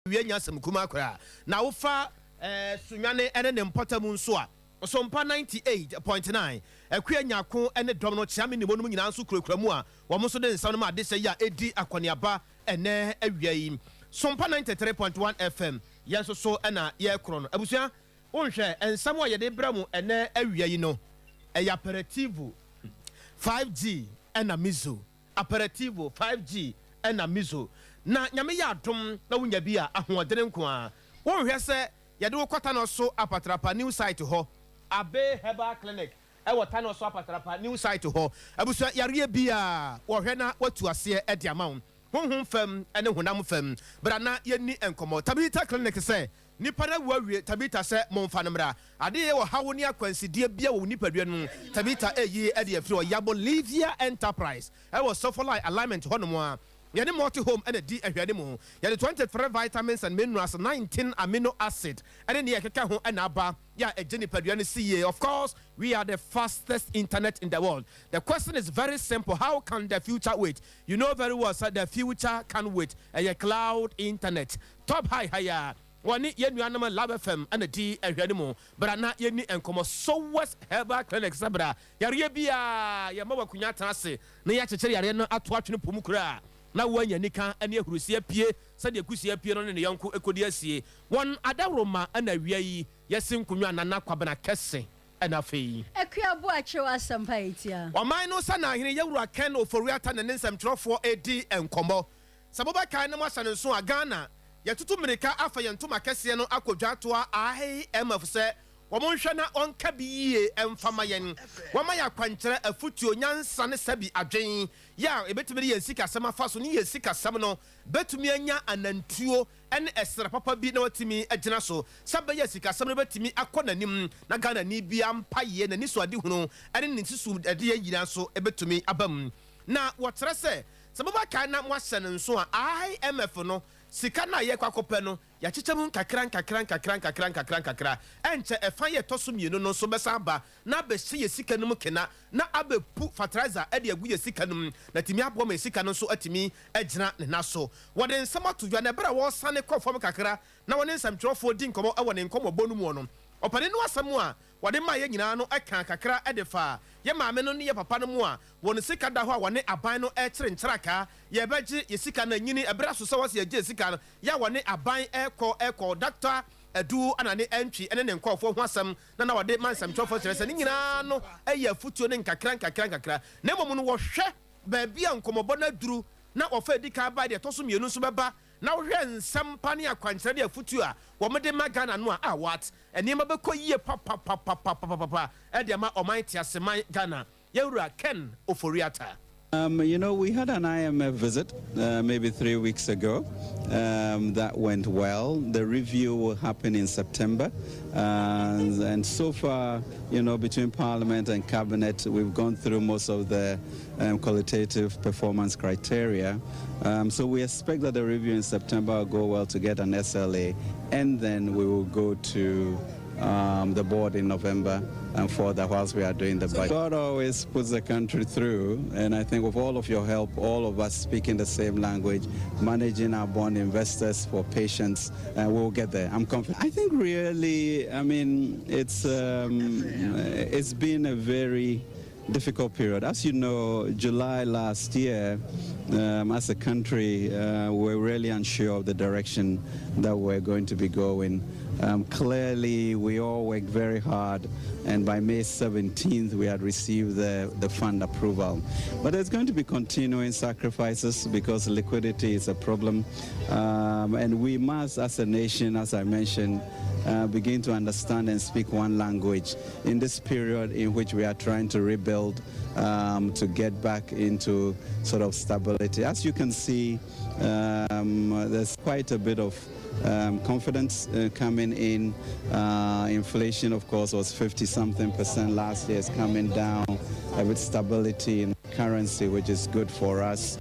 we nya sem kuma kra na wo fa sunwane ene ne mpota mu nso a Sompa 98.9 akua nyako ene dom no chiame ni monum nyina nso kurakura mu a wo mo so de nsam no ma de sey a edi akoniaba ene awia yi Sompa 93.1 FM yenso so ena ye kro no abusua wonhwe ensam a ye de bra mu ene awia yi no aperitivo 5G ena mizo aperitivo 5G ena mizo na nyame ya adom na wonya bi a ahoodere nko a wonhwe se ye de wokota no so apatrapa new site ho Abe Herbal Clinic wata no so apatrapa new site ho abusa yare bia wo hwe na watu ase e dia ma honhom fam ene honam fam bra na yeni enkomo Tabita Clinic say nipa na wawie Tabita say momfa no mra ade ye wo hawo ni akwansidie bia wo nipadua no Tabita eyi e dia firi Yabo Livia Enterprise e wo Sofolai alignment hono a yene multi home ene di ahwade mu yene 23 vitamins and minerals 19 amino acid ene ne yakeka ho ena aba ya ejeni padua ne siye. Of course we are the fastest internet in the world. The question is very simple: how can the future wait? You know very well sir, the future can wait. A cloud internet top higher wani yenu anama Lab FM ene di ahwade mu bra na yeni enkomo so West Herbal Clinic sabra yare bia ya mawa kunya tanase na ya chechere yare no ato atwene pomu kura na wanya nika ene ahurusia pie sade akusia pie no ne yanko ekodi asie won adaroma ana wiai yesin kunwa nana kwabena kesse ana fei akua bo achewa asampa etia oman no sana hene yawura ken oforiata ne nsam trofo edi enkomo saboba kan no masane so agana yatutu mirika afa yentuma kesse no akodwa to a MF se womonhwe na onka biye emfama yen wama ya kwankyere afutuo nyansa ne sabi adwen ya ebetumi ye sika sama faso ni ye sika sam no betumi anya anantuo ene esra papa bi na watimi agina so sabe ye sika sam no betumi akonanim na Ghana ni bia mpaye na ni so ade hunu ene ni ntisu ade yina so ebetumi abam na wotre se sababa kan na mwase nso a IMF no sika na ye kwakope no ya chichemu kakra enche efa ye toso mienu no so besa ba na be hye ye sika num kena na abepu fertilizer e de agu ye sika num na timi abo ma sika no so atimi agina ne na so wode nsam atodwa na bra wo sane kofom kakra na wone nsam twofo di nkomo e wone nkomo bonu mu no opane no asam a wode ma ye nyina no aka kakra e de fa ye maame no ne ye papa no mu a won sika da ho a wone aban no e kire nkyeraka ye beji ye sika na nyini ebra so so wase ye je sika no ya wone aban eko doctor edu anane entry ene ne nkofo ho asam na wode mansam twofo kire se ne nyina no eye futuo ne nkakra na momu no wo hwe ba bia nkomobo na duru na ofa edika ba de toso mienu so beba na wo hwe nsam pa ne akwankyere de afutuo a wo mede magana no a what enema be koyie papa e de ma oman tiaseman Ghana yewura Ken Oforiata. You know, we had an IMF visit maybe 3 weeks ago. That went well. The review will happen in September. And so far, you know, between Parliament and Cabinet, we've gone through most of the qualitative performance criteria. So we expect that the review in September will go well to get an SLA. And then we will go to the board in November and further whilst we are doing the budget. God always puts the country through, and I think with all of your help, all of us speaking the same language, managing our bond investors for patients, we'll get there. I'm confident. I think really, I mean, it's been a very difficult period. As you know, July last year, as a country, we're really unsure of the direction that we're going to be going. Clearly, we all worked very hard, and by May 17th, we had received the fund approval. But there's going to be continuing sacrifices because liquidity is a problem, and we must, as a nation, as I mentioned, begin to understand and speak one language in this period in which we are trying to rebuild to get back into sort of stability. As you can see, there's quite a bit of confidence coming in. Inflation, of course, was 50-something% last year. It's coming down with stability in currency, which is good for us.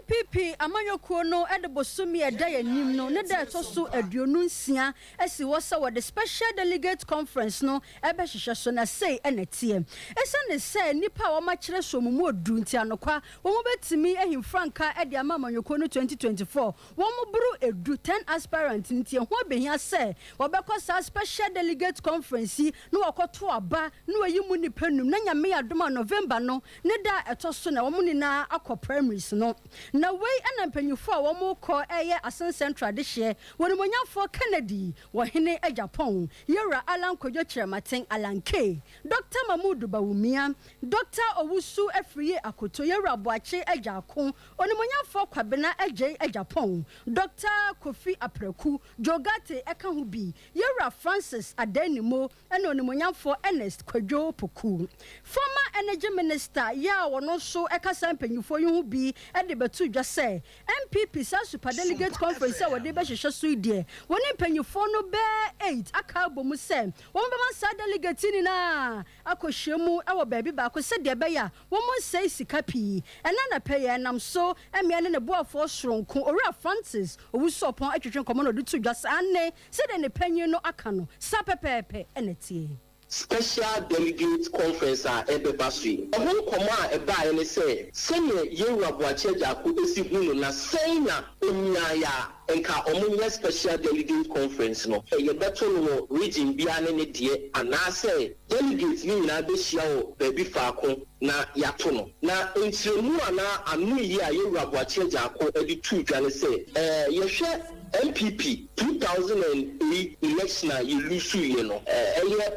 MPP amanyokuo no ede bosomi eda yanim no ne da etoso aduonu nsia esi wo se wo the special delegate conference no ebe hwehwe so na sei enetie esa ne se nipa wo ma kire so mumu odu ntia nokwa wo mo betimi ehim franka ede amanyokuo no 2024 wo mo buru edu 10 aspirant ntie ho behia se wo bekọ sa special delegate conference no wakoto aba no wayimu nipa num na nyame adoma November no ne da etoso na wo mo ni na akọ primaries no na wei anampanyufo a womo ko eye Asen Central de hye wonimonyafo Kennedy wo hene Japan yera Alan Kojo Chiramaten Alan K Dr. Mamudu Bawumia Dr. Owusu Afriye Akoto yera Boache Ejako onimonyafo Kwabena Eje Japan Dr. Kofi Apreku Jogate Ekahubi yera Francis Adenimo ene onimonyafo Ernest Kwadwo Poku former energy minister ya wono so ekasa mpanyufo yu bi ede betu dwa se MPP sa super delegate conference a wode be hwehwe so idie woni mpanyufo no be 8 aka bomu se won be man sa delegate ni na akohwemu e wo baabi ba ko se de be ya won mo sei sika pi ena na peye nam so emia ne boafo soronko owura Francis owuso pon atwetwe komo no de tu dwa se anne se de ne panyin no aka no sa pepepe enetie special delegate conference a ebebasui ohun koma eba ene say senior yewa Boache Ejako esi hunu na sena onyaya enka omunya special delegate conference no ye beto no region bia ne die anase delegate ni na be hia o baabi faako na yato no na ntiremu ana anu yi a yewa Boache Ejako edi tu dwane say yehwe MPP 2008 election a you lose you know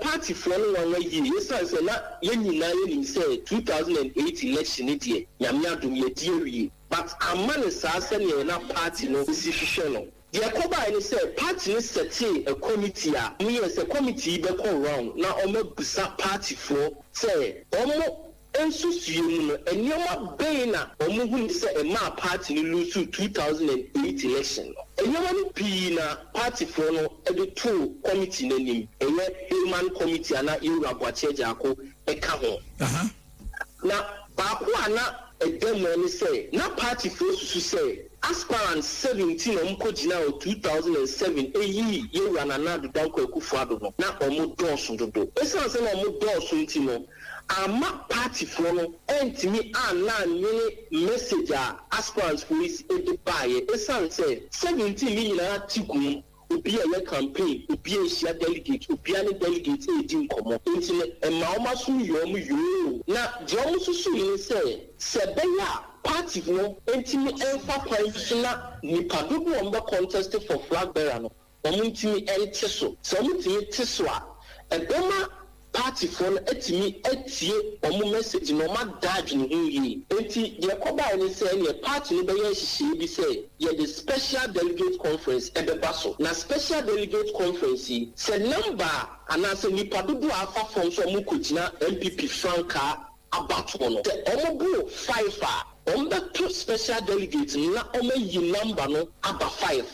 party for no one year yes say na yenina yenim say 2008 election e nyame adom ye die but amane sa say na party no si hwehwe no the Koba and say party is set a committee me as a committee be call round na omo busa party for say omo enso suemu enyoma beina omo hu say e ma party ni lose 2008 election enyoma ni pi na party for no e de two committee nanim eye human committee ana Yewura Boache Ejako e ka ho na ba ko ana e dem no say na party for susu say aspirant 17 omkojina o 2007 eyi Yewura Nana Danko Akufo-Addo no na omo doso dodo esa say na omo doso ntino ama party for no entimi ana nyene message a aspirants police edibaye esa say 17 nyina tikum obi a campaign obi a share delegate obi a delegate e din komo ntine e ma o maso yo na je o mususu ni say sebeya party no entimi enfa kwan na nipa dodo o mba contest for flag bearer no o ntimi ente so ntimi teso a ebema party for etimi etie omo message no ma dad ni huyi enti ye koba ni say ni party ni be ye hihie bi say ye the special delegate conference ebebaso na special delegate conference say number anase nipa dodo afa from so mo kotina MPP franka about one the omo bu 5 ombeto special delegate na omo yi number no aba 5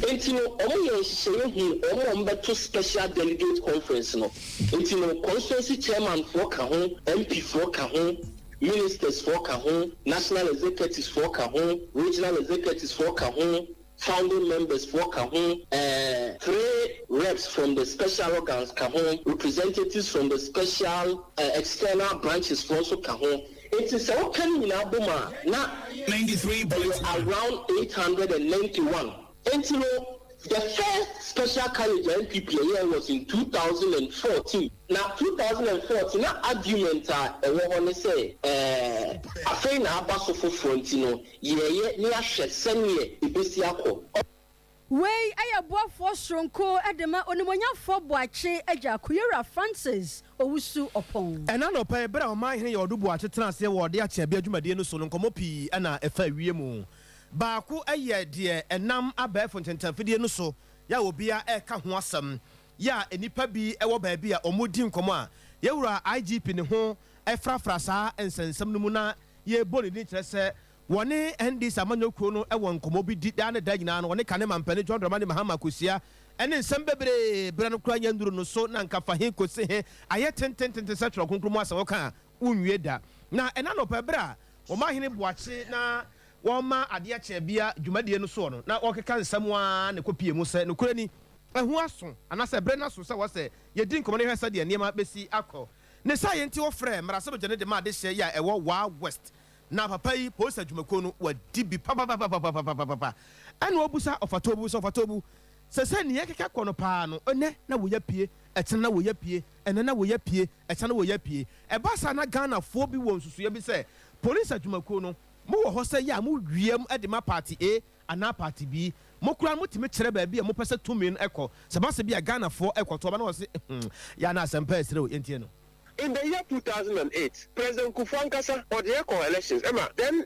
enti no omo ye hihie hu omo ombeto special delegate conference no enti no constituency chairman for ka ho MP for ka ho ministers for ka ho national executives for ka ho regional executives for ka ho founding members for ka ho 3 reps from the special organs ka ho representatives from the special external branches for so ka ho. It is all coming in Abuma now 93 around 891. And you know, the first special college NPP year was in 2014. Now 2014, now argument I want to say I think na abaso for front you know ye near shed senior ibesiako. Wey ayaboafo soronko edema onimonyafo Boache Ejako Yewura Francis Owusu Opon ena no pa bra o man hene ye odu Boache transe wo de ache bia dwumade no so no nkomo pi na efa wie mu ba ko aye de enam abafo ntentanfidie no so ya obia e ka ho asem ya enipa bi ewo ba bi a omodi nkomo a Yewura IGP ne ho efrafra saa ensensem no mu na ye boni ni kire se woni NDC amanyokuro no e won komo bi di da na da nyina no woni kane mampane John Dramani Mahama Kosia ene nsem bebre bra no kura nyanduro no so na nka fa he kosi he aye tenten setro konkromu asa woka unwie da na ena no pa bra o ma hene Boache na wɔma adeɛ kyɛ bia dwumadie no so no na wɔkeka nsɛm a ne kɔpie mu sɛ no kura ni ɛho aso anasɛ brɛ no so sɛ wɔsɛ yɛdi nkɔmmɔ no hwɛ sɛ deɛ nneɛma bɛsi akɔ ne sa yɛnti wɔfrɛ mmarasɛbagya no de ma ade hyɛ yi a ɛwɔ waa west na papa yi polisi adwumakuo no wadi bi papapapapapapa ɛna wɔbusa ɔfatobu sɛ neɛ keka kɔ no paa no ɛnɛ na wɔyɛ pie ɛkyɛn na wɔyɛ pie ɛnɛ na wɔyɛ pie ɛkyɛn na wɔyɛ pie ɛba saa na ghanafoɔ bi wɔ nsusuɛ bi sɛ polisi adwumakuo no mowɔ hɔ sɛ yɛ a mowiam de ma party A anaa party B mokura motumi kyerɛ baabi a mopɛ sɛ tumi no ɛkɔ sɛ ba sɛ bi a ghanafoɔ ɛkɔtɔ ɔba na wɔ se yɛ ana asɛmpa ɛsrɛ wo yɛntie no. In the year 2008, President Kufuor Nkasa or the echo elections, then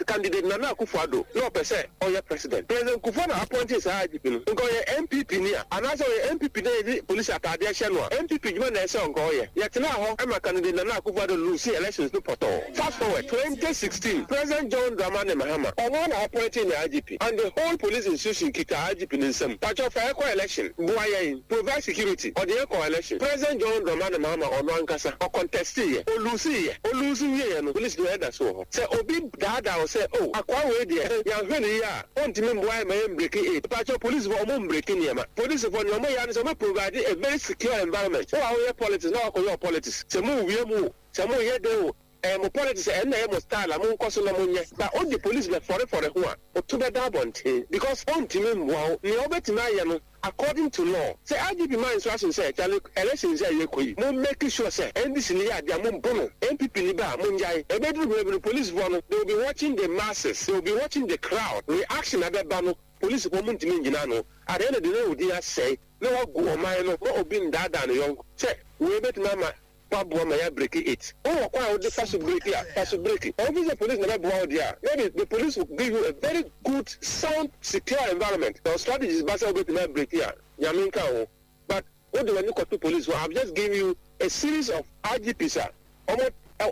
candidate Nana Akufo-Addo, no per se, or your president. President Kufuor appointed IGP, because MPP near, and as a MPP police at Adia MPP, you may say on Goya. Yet now, I'm a candidate Nana Akufo-Addo lose elections to Porto. Fast forward, 2016, President John Dramani Mahama, or one appointing the IGP, and the whole police institution kicked the IGP in some. Patch of echo election, provide security, or the echo election. President John Dramani Mahama or one Kasa or contest here or losing here no police do that so say obi dada or say oh akwa we there ya hwene ya on timi boy my breaking it but your police for mum breaking here police for no more ya so provide a very secure environment so our politics now your politics say mu we mu say mu here dey mo politics and na mo style mo nkoso na mo nye but all the police be for ho a o to be that bonte because on timi mwa ni obetimi aye no according to law say IGP man instruction say elections say yekoyi mo make sure say NDC ni ya dia mo bono MPP ni ba mo njai the police for no they will be watching the masses, they will be watching the crowd reaction abeba no police for mo ntimi nyina no at the end of the day we dey say no go o man no obi ndada no yon say we bet mama Pabua may break it. Oh, wow, the fast break here, Obviously, the police never go out there. Maybe the police will give you a very good, sound, secure environment. The strategy is based on the break here. Yaminka, but what do I look at the police? Well, I've just given you a series of IGPs, sir.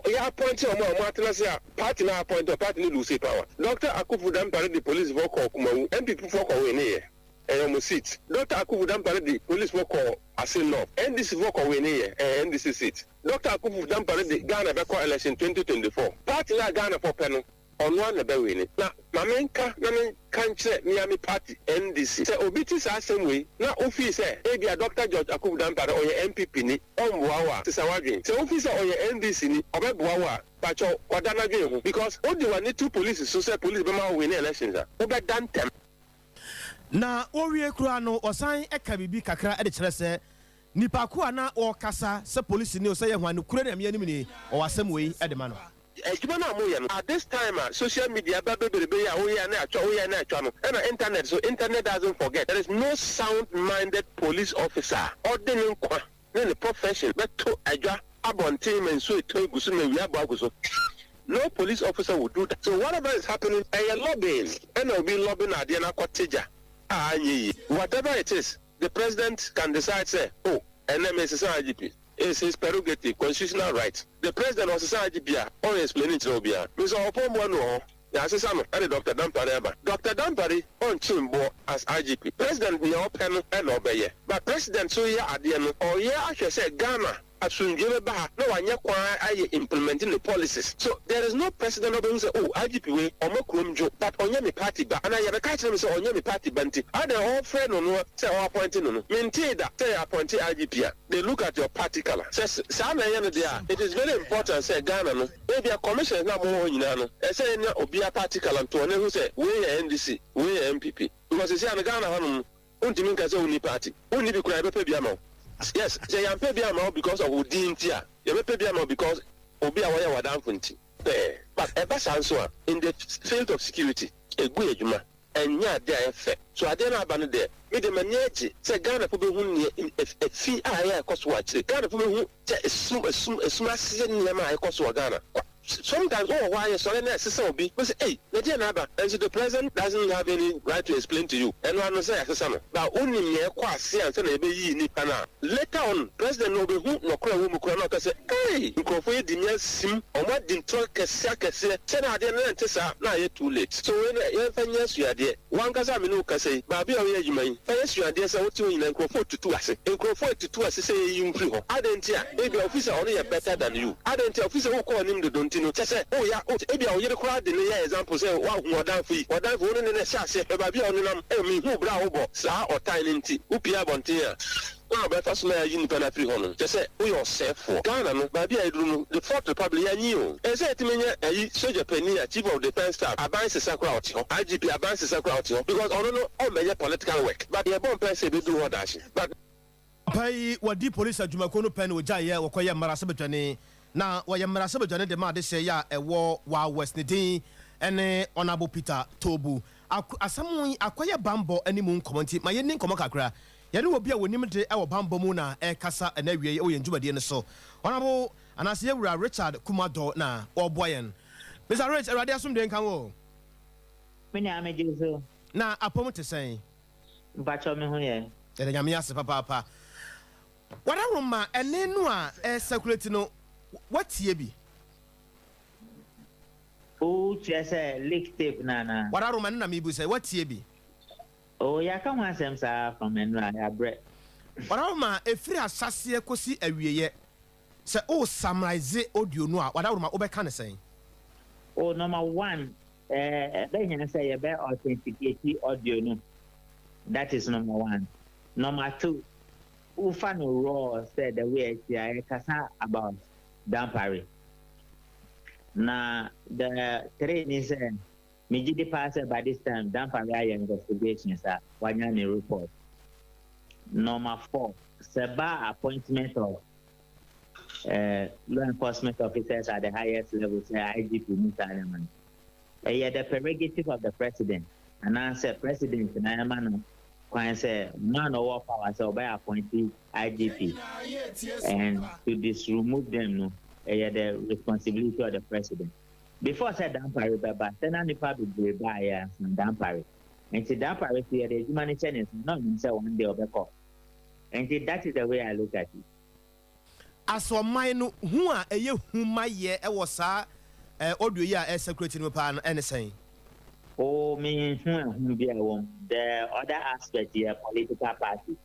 Yeah, appointed or party now appointed or party lose power. Dr. Akufu Dampare, the police vocal, MPP vocal in here. Seat. Dr. Akufu Dampare, the police vocal, as in law. NDC vocal in here, NDC seat. Dr. Akufu Dampare, the Ghana Beko election 2024. Party na Ghana for panel on one the winning. Now, Mamenka, can't say Miami Party, NDC. Say, Obiti sa same way. Now, office say, maybe a Dr. George Akufu Dampare or your MPP ni, on Wawa, Sisawagin. Say, officer or your NDC ni, or Wawa. Because all the one need two police, so say police bema win elections. Over done them. Na owie kura no osan eka bibi kakra e de kyerɛ sɛ nipa ko ana ɔkasa sɛ police ni o sɛ yɛ hwan no kura na me anim ni o wasɛm wei e de ma no at this time social media babeberebe ya oya na atwa no and internet so internet doesn't forget there is no sound minded police officer ordering kwa na the profession beto adwa abontin men so eto gusu na wi abaguso. No police officer would do that. So whatever is happening, a lobbying, and I'll be lobbying at the Anakoteja. Whatever it is, the president can decide, say, oh, NMS is IGP. It's his prerogative, constitutional right. The president was a IGP, or explaining to Obia. Mr. Opomo, Dr. Dampare. Dr. Dampare on Chimbo as IGP. President, we are pen and obey. But President, so yeah, at the end, or yeah, I should say Ghana. No one implementing the policies. So there is no president who say, oh, IGP way or Mokrumjo, but on your party, but and I have a catch them say on your party banty. I the whole friend on what say appointing on maintain that say appointed IGP. They look at your party color. Says Sam it is very important, say Ghana no. Maybe a commission is not more in Ghana. I say be a party color to who say we NDC, we MPP. Because you say I'm Ghana untiminka say only party. Only be cry be yes, they are paid because of Udintia. You pay because Obi Awaya Wadanfunti. But a best answer in the field of security, a good juma, and yeah, their effect. So I didn't abandon there. With the manage, say Ghana for whom a fee I cost watch. Ghana for whom a smash I cost Ghana. Sometimes, why a solemn assessor be? Hey, and so the president doesn't have any right to explain to you. And one will say, but only me a quasi and say, later on, President Noble who no cry woman say, hey, you can find the sim or what didn't talk a sack say, I didn't tell now you're too late. So when yes, you are there. One Casamino say, Baby, you may. Yes, you are there, so what you in and Crawford to 2 assay. And Crawford to 2 assay, you free. I didn't maybe officer only better than you. I didn't officer who call him the don't. no say oh ya e bia o yere kura de ne example say wa odan fu no ne sha se e ba bia ono nam e mi hu bra wo bo sa otan ne nti upia bonten a no better so na yin pana free hono just say we yourself for Ghana no ba bia edru no the fourth republic ya nyi o e say timenya ayi soldier pani chief of defense staff aban sesa kura oti ho IGP aban sesa kura oti ho because ono no o meye political work but ye bon person be do what dash but pai wadi police adwumako no pen oja ye wokoye mmarase bedwane na woye mmarase bedwane de ma de hye ya ewo wa west nedin ene honorable Peter Tobu asamu akoye bambo animu nkomonti ma ye nin komo kakra ye ne obi a wonim de ewo bambo mu na kasa na wie o ye ndwumade ne so honorable anase yewura Richard Kumado na oboyen Mr. Rich erade asum de nkan wo meni amejeso na apom te sen bacho me ho ye ere nyame ase papa what a room ene no a circulate no what ye bi o chese leak tape na what a room na me bu say what ye bi o ya ka ho asem sa from enu ya bre what a room efiri asase ekosi awieye say o summarize audio no a what a room obeka ne sen o number 1 be hina say ye be authenticate audio no that is number 1 number 2 Ufano Raw said the way I kasa about Dampari. Now the training said me the pass by this time Dampari investigations are one report. Number 4, Seba appointment of law enforcement officers at the highest level, say IGP Mr. The prerogative of the president, and answer President Nayamano. When say man or power so by appointing IGP and to remove them no the responsibility of the president. Before said Dampari but then the public will buy some Dampari. And to Dampari here the humanitarian is not say one day of the call. And that is the way I look at it. As for mine who are a year whom my year was audio ya secretary no pan anything. Oh, me, the other aspect here, political party.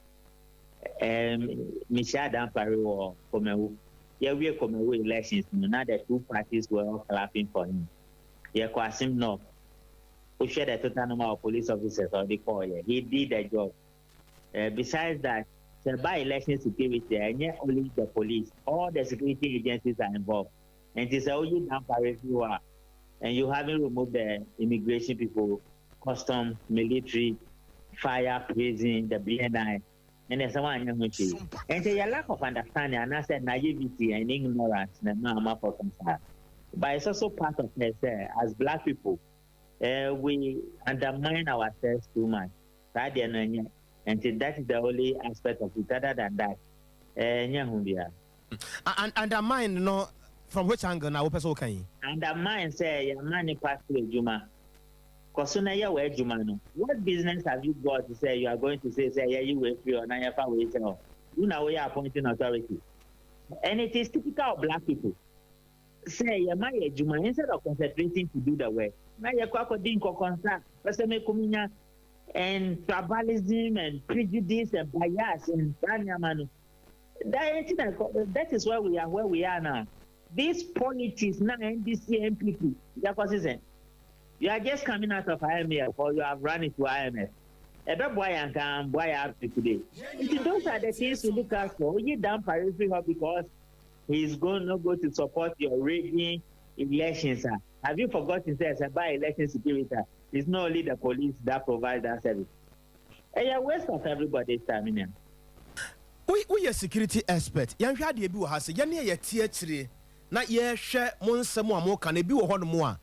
Michelle Dampari or Komewu. Yeah, we are Komewu elections. Now the two parties were all clapping for him. Yeah, Kwasim no. Who shared the total number of police officers or the call. He did the job. Besides that, the by-election security, and yet only the police, all the security agencies are involved. And it is only Dampari who are. And you haven't removed the immigration people, custom, military, fire, prison, the BNI, and there's someone who and the lack of understanding and I said naivety and ignorance, for concern. But it's also part of us as black people, we undermine ourselves too much. And that is the only aspect of it. Other than that, and undermine no. From which angle now? Okay. And the mind say your money pass to Juma. Kosuna ya we Juma no. What business have you got to say you are going to say yeah you wait free or na ya fa wait no. You know we are appointing authority. And it is typical of black people. Say your money Juma instead of concentrating to do the work. Na ya kwa din ko concern. Pese me kuminya and tribalism and prejudice and bias and banyamanu. That is where we are now. These politics now NDC MPP, you are just coming out of IMF or you have run into IMF. Every boy and can boy up to today. Those are the things we look out for. You down Paris because he's going to go to support your rigging elections. Have you forgotten that by election security? It's not only the police that provides that service. And you're waste of everybody's time now. We are security expert. Yan hwa de bi wo ha se yan ye tie kire na ye hwe mo nsem a mo ka na bi wo ho no mo a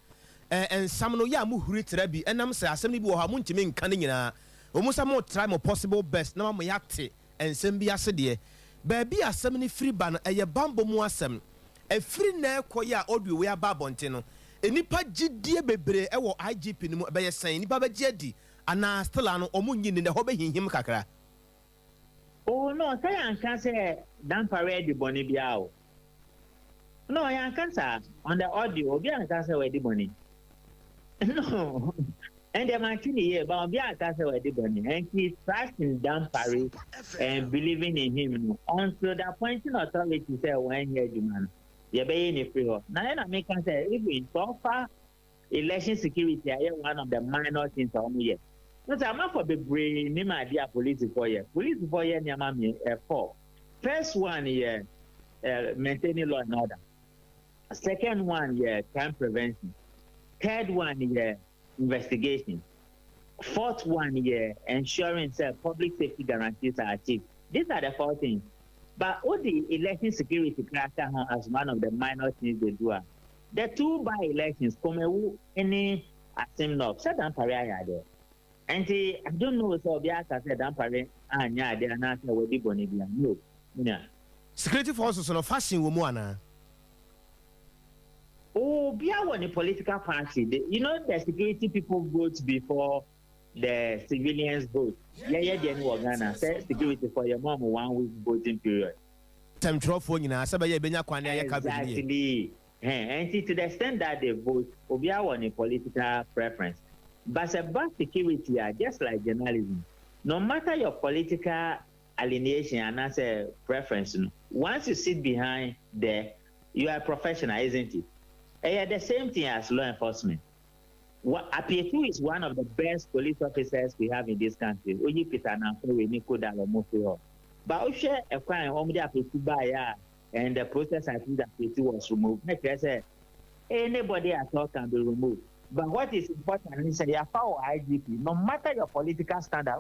ensam no ya mo huri tra bi enam se asem ni bi wo ha mo ntimi nka ne nyina o mo sa mo try mo possible best na mo yate ensem bi ase de ba bi asem ni free ban eye bambo mu asem e free na ekoye a audio we aba bonte no enipa gidie bebre e wo IGP ni mu be ye san enipa ba giadi ana still ano o mo nyini ne ho be hinhim kakra. Oh no, say I can't say Dampari the money be out. No, I can't say on the audio. Be I can't say where the money. No, and the martini here, but be I can't say where the money. And he trusting Dampari and believing in him until the appointing authority say when here the man. You be in free. Now, I make say even so far, election security is one of the minor things on here. But I'm not for the brain, name idea police for you. Police for you, Niamami, four. First one, yeah, maintaining law and order. Second one, yeah, crime prevention. Third one, yeah, investigation. Fourth one, yeah, ensuring public safety guarantees are achieved. These are the 4 things. But all the election security character as one of the minor things they do. The 2 by-elections, come any assembly of certain pariah there. And I don't know so be as I said, I'm parent, and yeah, they are not what they going to be. No, yeah. Security forces on a fashion woman. Oh, be our political party. You know, the security people vote before the civilians vote. Yeah, then we're gonna say security for your mom 1 week voting period. Exactly. And see, to the extent that they vote, we are on a political preference. But about security, just like journalism, no matter your political alienation and as a preference, once you sit behind there, you are a professional, isn't it? And the same thing as law enforcement. Apietu is one of the best police officers we have in this country. But if a crime, and the process I think that Apietu was removed, anybody at all can be removed. But what is important is that IGP, no matter your political standard,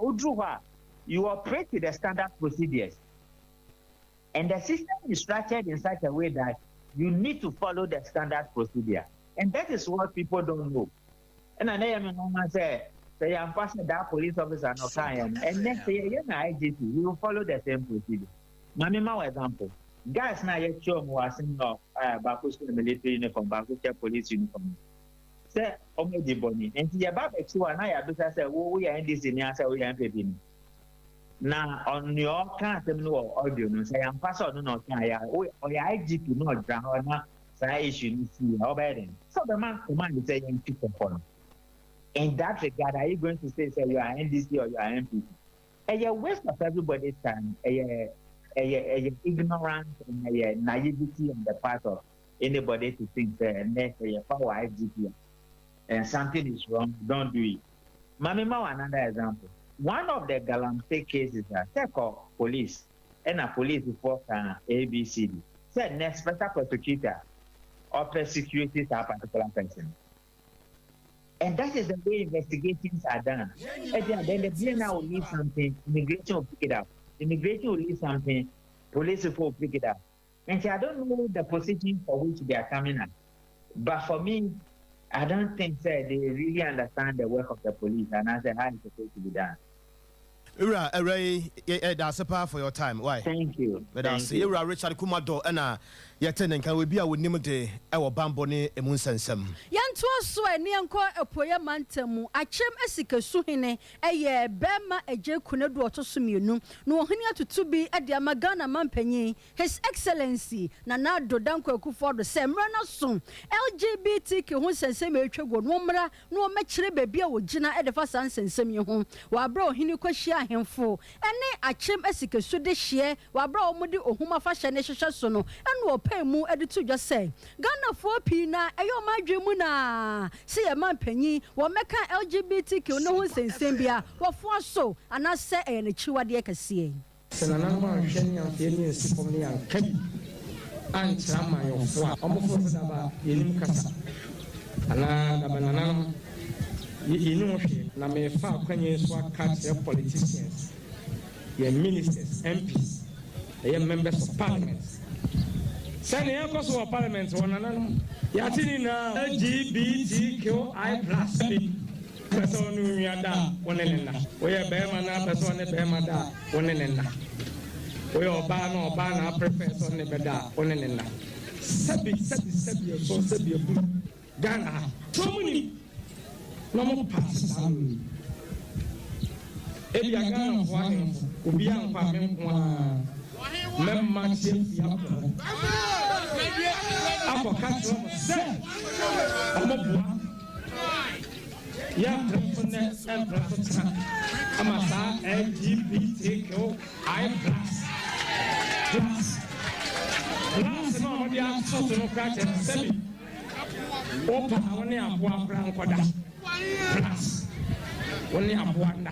you operate with the standard procedures. And the system is structured in such a way that you need to follow the standard procedure. And that is what people don't know. And I know say I'm passing that police officer no time. And next day, you're an IGP, you will follow the same procedure. My example. Guys now you show me was in Baku's military uniform, Baku's police uniform. Say, the body. And the above and I have say, oh, we are in this in answer, we are in. Now, on your can't know audio, say, I'm passing no or IGP not down, say, issue, see how bad. So the man command is saying people for. In that regard, are you going to say you are NDC or you are MPP? And a waste of everybody's time, a ignorance and a naivety on the part of anybody to think that next a power IGP and something is wrong, don't do it. Mamima, another example. One of the Galamsey cases that take police and a police report ABCD said next special prosecutor or persecutes a particular person. And that is the way investigations are done. And then the BNI will need something, immigration will pick it up. Immigration will need something, police will pick it up. And so I don't know the position for which they are coming at. But for me, I don't think they really understand the work of the police and as how it's supposed to be done. Ura, that's a part for your time. Why? Thank you. But I see Ura Richard Kumado and Yaten can we be a would name day our bambone emun sensem. Yanto so ani anko epoya mantemu achem esika suhine eye bema eje kunedu otosumienu no ohani atutu bi ade amagana mampanyi His Excellency Nana Dodanko Akufo-Addo se mra na so LGBTQ ho sensem etwego no mra no mekire bebia wogina edefa san sensem ye ho wa bra ohini kwahia ahemfo ene achem esika su de hye wa bra omudi ohuma fa hye ne hwehwe so no eno mu editu just say Ghana for pina eyo madwemu na se ye mampanyi wo meka LGBTQ no ho sensem bia wo fo so anase e ne chiwade kase senana ma hwani afie ni esipom ni ankabi antra ma yo fo omofo daba yenim kasa ana daba nana yenim hwe na me fa kwanye so aka kire politicians ye ministers MPs ye members of parliament Sani yako so parliament wanana yatini na LGBTQI+ person nyada wonenena oya bema na person ne bema da wonenena oya oba na professor ne beda wonenena sabi so sabi bu Ghana tomuni no mo pass sam ebi Ghana ho ahen obi anfa me ho memma chef ya Apo katro se amobua ya prefune empresa amasa LGBTQI+ no what they are so to catch and semi. Opa, only a one francoda. Plus, only a wanda.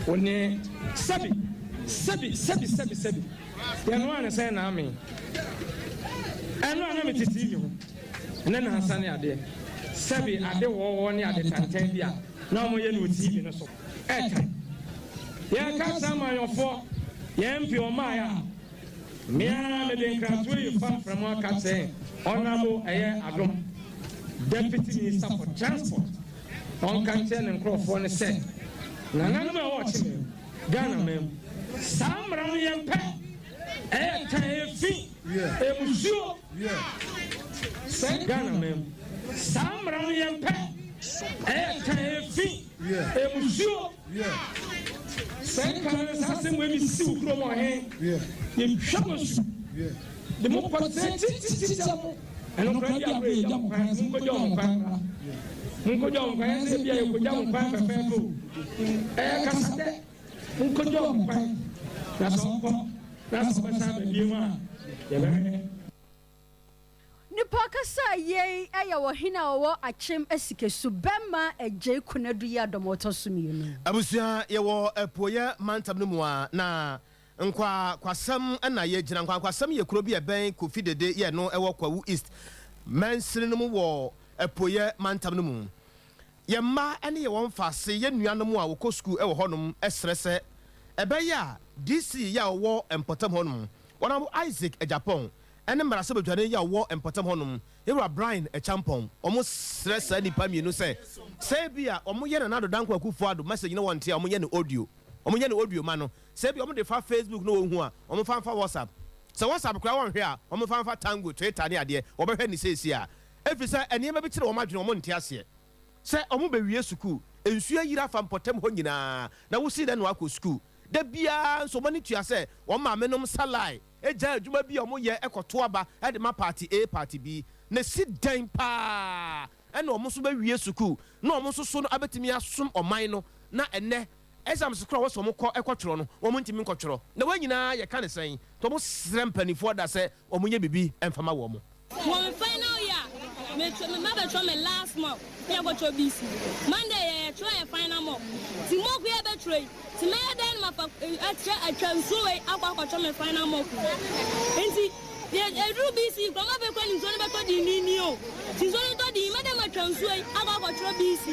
Only sebi. You want to say, I mean, I know I'm to see you. And then I'm sunny at there. Sebi, I do one year at the Tantandia. No more you would see you. So, yeah, can't some of your four. MP or Maya. Me and the Cratway farm from our cat saying, Honorable Ayer Agum, Deputy Minister for Transport, on Canton and Crawford said, None watching Ghana, ma'am. Some Ramian Pet, Air Fee, a monsieur, said Ghana, ma'am. Some Ramian Pet, Air Fee, a monsieur, said Carlos has him when you see from my hand, in Shamus, the more percentage, and I'm going to Mungo John, I say, you go down Papa Fairful. Cassette, Mungo John, that's all. That's what I'm doing. Nipakasa ye aya wahina wo achem esike subema eje kunadu ya domoto sumiyunu. Abusia ye wo epoye mantam no mu a na nkwa kwasam na ye gina nkwa kwasam ye kuro bi eben Kofi Dede ye no ewo Kwawu East. Mansiri no mu wo epoye mantam no mu. Ye ma ene ye won fase ye nuanom a wo ko school ewo honom esrese ebeya DC ya wo empotam honom. Wonam Isaac Ejapon ene mmarase bedwane ya wo empotam honom. Ewra Brian Echampon omo srese nipa mienu se bia omo ye na dodanko akufo ado message no wonte omo ye ne audio ma no se bia omo de fa Facebook no wo hu a omo fa WhatsApp se WhatsApp kra won hwe a omo fa Tango Twitter ne ade obehwe ni sesi a efisa ene ma bi kire omo adwene omo nte ase se omo be wie school ensu ayira fa mpotem ho nyina na wo si da no akọ school da bia nso mani tua se wo ma menom salai eja adwuma bia omo ye ekoto aba e de ma party A party B na si dan pa ene omo so be wie school na omo so no abetimi asom oman no na ene exams kro wo so mo kọ ekotworo no omo ntimi nkotworo na wanyina ye ka ne sen to mo srempanifo da se omo nye bibi emfama wo mo one final year me mother try me last month we go to BC Monday try a final month ti mo ku e betray ti me den ma fa atwanso we akwa try me final month enti e do BC ko ma be kwa ni zone be to di ni o ti zone to di me dem atwanso we akwa try BC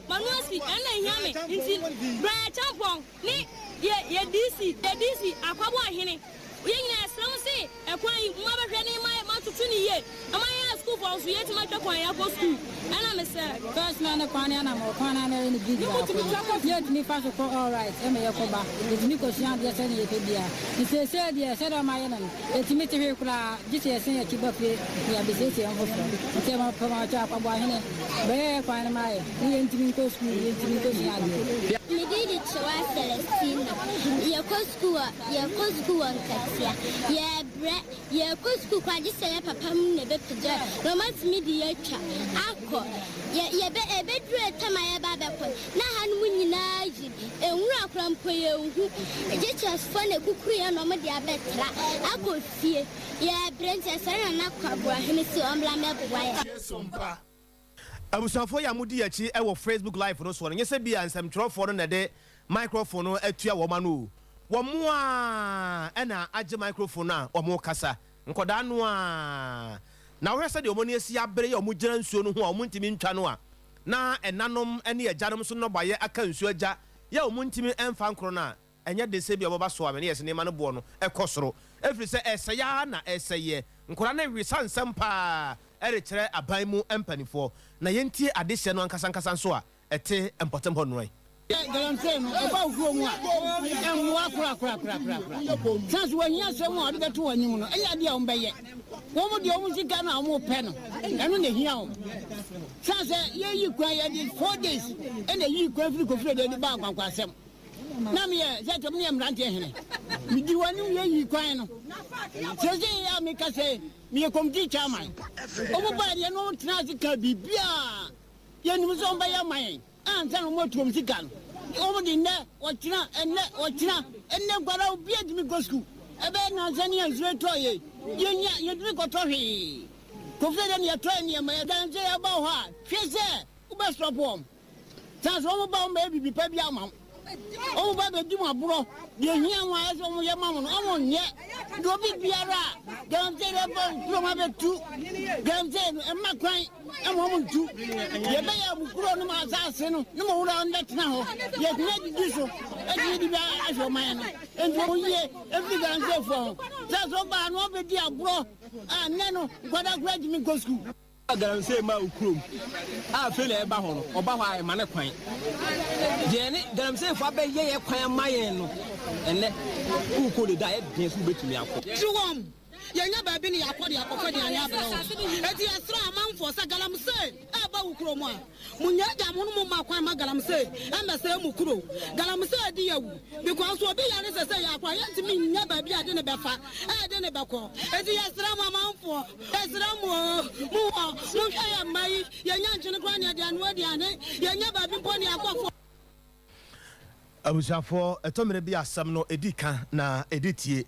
manuasi ene hia me enti bra champon ni ye DC akwabo ahene yenya esram se ekwan mo abehwe ni ma tutu ni ye amanya school for so yeti ma twakwan ya go school ana me say first man na kwan na mo kwan na ni big yet me fast ko all right e me yakoba etimi ko sian de se ni ye bia ni se de se do ma ye na etimi te hwe kula gite ye se ye ki bafe ya be se se an go so te ma pa ma cha pa bo ahene be kwan ma ye ni etimi ko school etimi ko sian de me did Chewa Celestina ye ko school on katia ye ko school kwa ji se papa mu ne be pija romance media twa akọ ye be dure tama ye ba be ko na hanu mu nyina ji enwura krampo ye hu je chasfo na kukuru ye no mo de abetra akọ fie ye brent sere na kwabua hene si omla me bua ye Sompa abusafo ya mudi yachi e wo Facebook live no so nyese bia nsem twerofo no na de microphone no atua wo ma no wo mo a na age microphone a wo mo kasa nkoda no a na wo hwese de wo ni esi abere ya wo gyina nsuo no ho a wo ntimi ntwa no a na enanom ene agyanom so no baye aka nsuo agya ya wo ntimi emfa nkro na enye de se bia wo ba so ame ne yese ne ma no bo no ekosoro efiri se esaya na eseye nkora na wisa nsem pa erechere aban mu empanifo na yentie adehye no ankasa so a ete empotem ho no ai garantie no e ba ofuo mu a enwo akura sans wanya sem a de beto wanyim no eya de a ombeye wo mu de o mu sika na o mu pe no eno na hia o sans ye yi kwa ye di 4 days ene yi kwa firi ko firi de ba kwankwa asem na me ye se to me mrante hene mi di wani ye yi kwa no so je ya me ka se me komti chairman o mu ba ye no tena sika bibia ye nim so mba ya man ansa no mo tuom sika no o mu di ne o tena enne gwara obi adimi go school ebe na zani azre toye yenya yedri kotohwe kofede ne yetoye ne ma yadanze aba ho a hweze ube stopom tanso mo ba mo bibi pa bi ama o ba be di mo aburo de hia wa eso mo ye ma mo no mo nye do bi biara ganze le bo pro ma be tu ganze e ma kwan e mo mo tu ye be ya bukuro no ma asase no no mo wura on betna ho ye tna di so e di bi aso man no ento mo ye e bi ganze fo tanso ba no be di aburo a ne no kwada grade mi go school Galamsey ma ukrom a fele eba ho no oba ho ay mane kwan je ne galamsey fa be ye kwan mayen no enne ku de da e den su betumi akọ tuwom yenya ba bi ne yakọ de anya abere eti esra amanfo sa galamsey eba ukrom a munya ja mo no mo makwan ma galamsey emese mu kuro galamsey di yawu because obi ya ne sese yakọ yentimi nya ba bi ade ne befa ade ne beko eti esra amanfo esra mu ya mai yenya nchene kwa ne de anu de ane yenya ba bi poni akofo abusafo etomere bi asam no edika na editie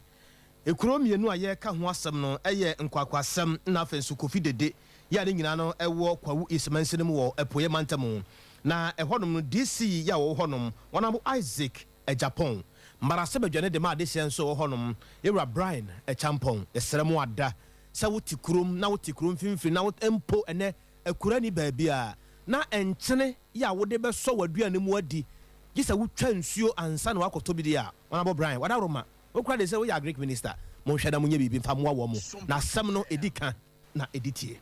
ekuro mienu aye ka ho asam no eye nkwakwasam na afensu kofi dede ya ne nyina no ewo kwawu ismansinim wo epoye mantamu na ehonum no DC ya wo honum wonabo Isaac Japan marase badwane de ma de senso wo honum Ewra Brian Champon esremu ada sa wuti kurom na wuti kurom finfin na empo ene ekura ni baabia na enkyene ya wode be so waduane mu adi gisa wutwa nsuo ansa na wakoto bi dia wonabo Brian wadaroma okura de se wo ya Greek minister mo hweda munye bibi mfa mo awo mo na asem no edika na editie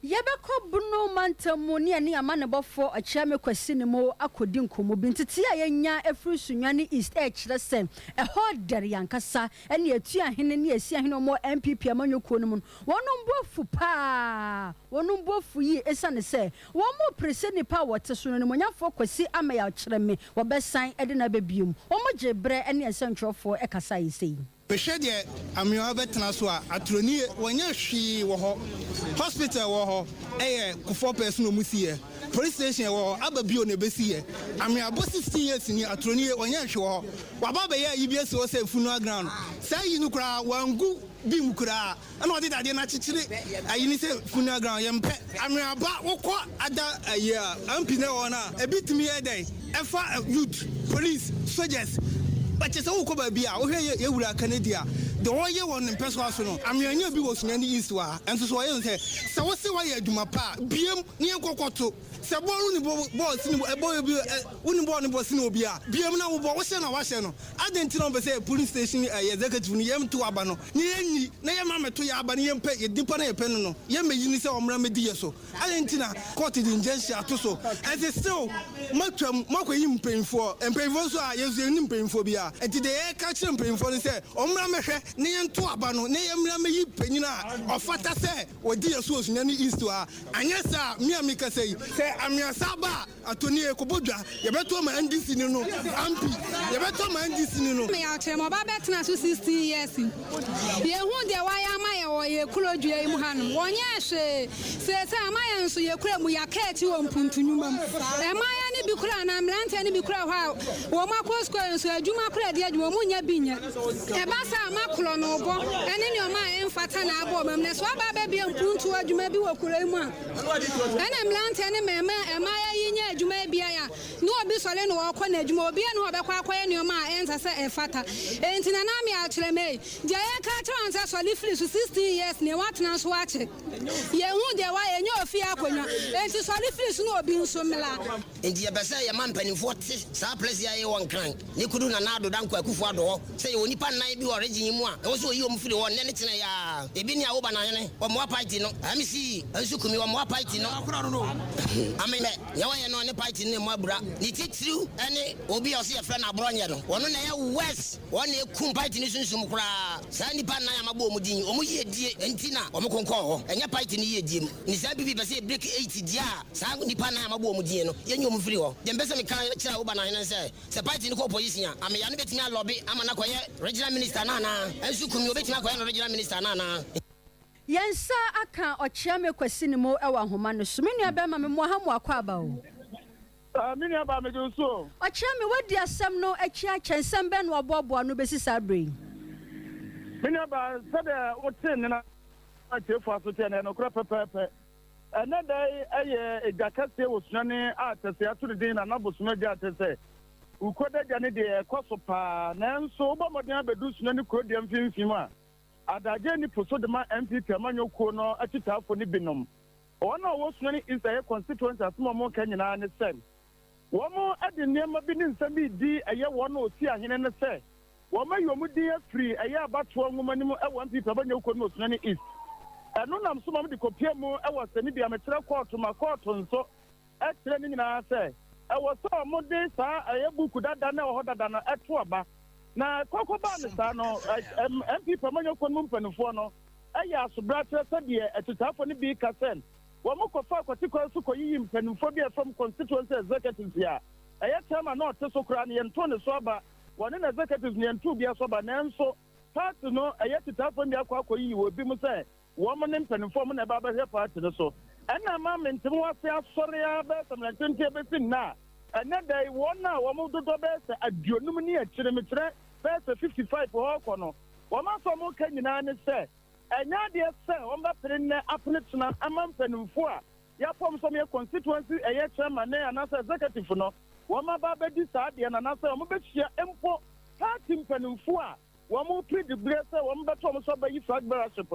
yebeko buno mantamu ne ani amane bofo achiame kwasi ne mo akodi nkomo bintiti a yenya efru sunwane east kire sem eho der yankasa ene etu ahene ne esi ahene mo MPP amanyokuo no mu wonom bofu pa wonom bofu yi esane se wo mo prese ni pa wote so no monyafo kwasi amaya kire me wo besan ede na bebium wo mo jebre ene esentwofo ekasa yisei Peshe de amyo betena so a atroni wonya hwi wo ho hospital wo ho kufo person omusiye police station wo ababio ne besiye amyo abo 16 years ni atroni wonya hwi wo ho wababa ye ibs wo se funeral ground sai yinu kura wangu bim kura ana odi dade na chichire ayini se funeral ground yempe amyo aba wokọ ada aye ampi ne wona ebitimi edai efa youth police soldiers but it's all covered be out here. You will Canada. The whole year one in Pesco, I'm your new was in the East, and so I say, so what's the way you do my pa? BM near Cocoto. Sabon boss, a boy, unborn was no beer. BM now was an awashano. I didn't know say police station executive Yam to Abano. Ni Nayama to Yabani and pay a dipane penno. Yama Unisa or Ramedia so. I didn't know caught it in Jensia to so. As it's still Mako him paying for and pay for so I use him paying for beer. And today I catch him paying for the say, Omramehe, Nayan to Abano, Nayam Rame Penina, or Fata say, or dear source in any east to her. And yes, sir, Miamika say, I'm your Saba, Atonia Koboja, you better my NDC no, Ampi, you better my NDC no. Me out here, my Betna 16 years. You won't there why am I or you could do a Muhan? 1 year, says am I and so you crab we are cat you on Puntunum. Am I any Bukra and I'm Lanty and Bukra? How? Woma Square, so Juma Cred, Yamunya Binya. A Bassa Macron no bo, and in your mind, Fatana Bobam, that's why baby and Puntu, you may be a Kurema. And I'm Lanty and am I in you may be a no abyssal or Conage Mobia no Bakwa in your mind, as a fata. And in an army actually may. Jayaka transfers for leaflets to 16 years near what now watch it. Ye wound their way and your fear, and to soliflets no being so mela. In the Abassa, a man penny 40, surplus ya one crank. You couldn't another Danko Kufado, say when you pan night you are reading more. Also, you for the one anything. Ebinia Obanane, or more fighting. I see, I should come more fighting. I mean, you are not fighting in my bra. It is true, and it will be a friend of Bronya. One on West, one year compiting is in Sumkra, Sandy Panama Bomudi, Omuye and Tina, Omokonko, and your fighting here, Jim. Nisabi say break 80 dia, Sandy Panama Bomudino, Yenu Frio, then Besame Obanana say, Sapati in opposition. I'm a young betting lobby, I'm an acquire regional minister Nana, and you come your betting regional minister Nana. Yensa aka ochiame kwasi ni mo ewa homa no so menu abema me mo ha mo akwaba o mini aba me do so ochiame wadi asem no achia kyensem be no obobo no besi sabre Minaba said, what's in and I tell for us to tell and a crop of pepper. Another day, a Jacassia was running out as the after the dinner, and I was major to say. Who could have done it, Kosopa, Nan so Obama never do any code and film. At the journey pursued my MP Manuel Kono at the top for Nibinum. One of what's running is a constituent as more Kenyan and said. One more at the name of Benin Sambi D, a year one or see a hin and say. One may you dear free, a year about 1 woman, I want people when you could most many is. And none of some of the compare more, I was sending the amateur court to my court on so at training I say. I was so more days, I could have done other than at Tuaba. Now, Coco Banistano, MP Pamano Conumpan Fono, I asked Bratra Sadia at the top of the big Cassen. One more particular Sukoyim Penphobia from constituency executives here. I had time and not Sokrani and Tony Soba, one in executives near 2 years over Nanso. Part to know, I had to tap on the Aquacoy will be Musa, woman in Penforman about her part to the so. And now, Mamma, and Timwa, sorry, about some 20 everything now. And then they won now, one more to the best at Junumini at Chirimetre, best 55 for Okono. One month or more can you say. And now, dear sir, on that printer, appellation, a month and 4. Yapom some your constituency, a year chairman, and as executive for no. One more Baba decided, and another Mobeshia Empo, Partim Penufua. One more pretty blesser, one better Thomas by you flag barraship.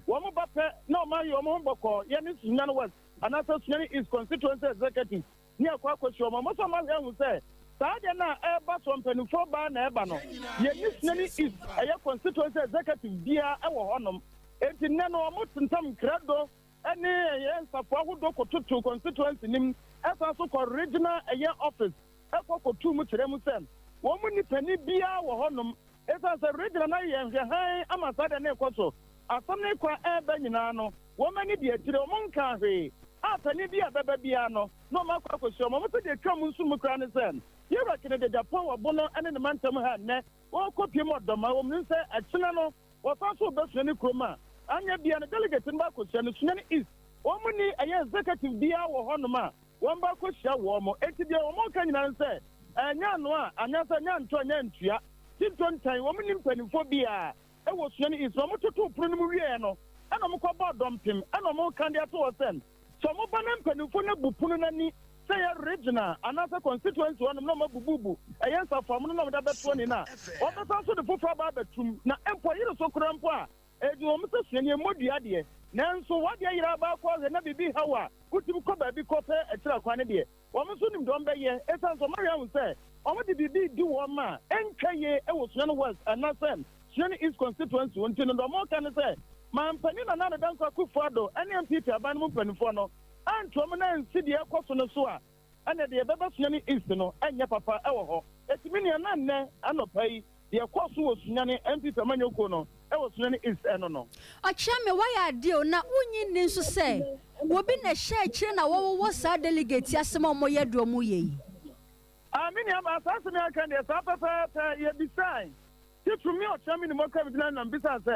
One more Bapper, no, my Yomombako, Yanis Nanawes, another is constituency executive. Near Quaco, most of my young say. Sadana Airbus on Penufo Ban Ebano. Yanis is a constituency executive, dear our honor. It's in Nano Mutin Tam Credo, and yes, who do to constituency name, as also original a year office, as for 2 much remusen. One minute penny beer or honum, as a regional and the high Amasada Necoso. As some Nequa Air Benino, one many dear to the Monca, after Nibia Babiano, no Marco Shoma, what did they come Sumukran? You reckon the Japan or Bono and the Mantam had net, or copy more than my woman say at Chinano, was also best in Kroma. Anya be a delegate in Baku, and is one money a year executive dear or Honoma, one Baku shall warm, 80 year or more can you say, and Yanwa, and Yasan to an entry, Tinton time, woman in Penphobia. I was is no more to Prunumuriano, and I'm about dump him, and I'm more candy at all send. So Mobanam Penufona Bupunani, say a regional, another constituency, one no more boo, a answer from one of the best one in that. What is also the Pufra Babatum, now employer so crampa. You almost send your modi. Now, so what you are about was and never be how put him cover because a child quantity. One soon don't be here, as Marian said. I want to be do one man, and Kaye, I was none was, and not send. Shani is constituency, one to no more can say. Man, Panina, another dance of Kufado, and young Peter, Banum Penifono, and Tromana and City, of course, on the Sua. And the Baba Shani is no, and your papa, our it's many a man, and no pay. The course was Nani and Peter Manukono. I was Nani is no. A chame, why I deal now, when you to say, we've been a share chain, what was our delegate, Yasama Moya Dromuye. I mean, I'm assassin, I can get beside. Just from me, Chammy, the Mocha and besides,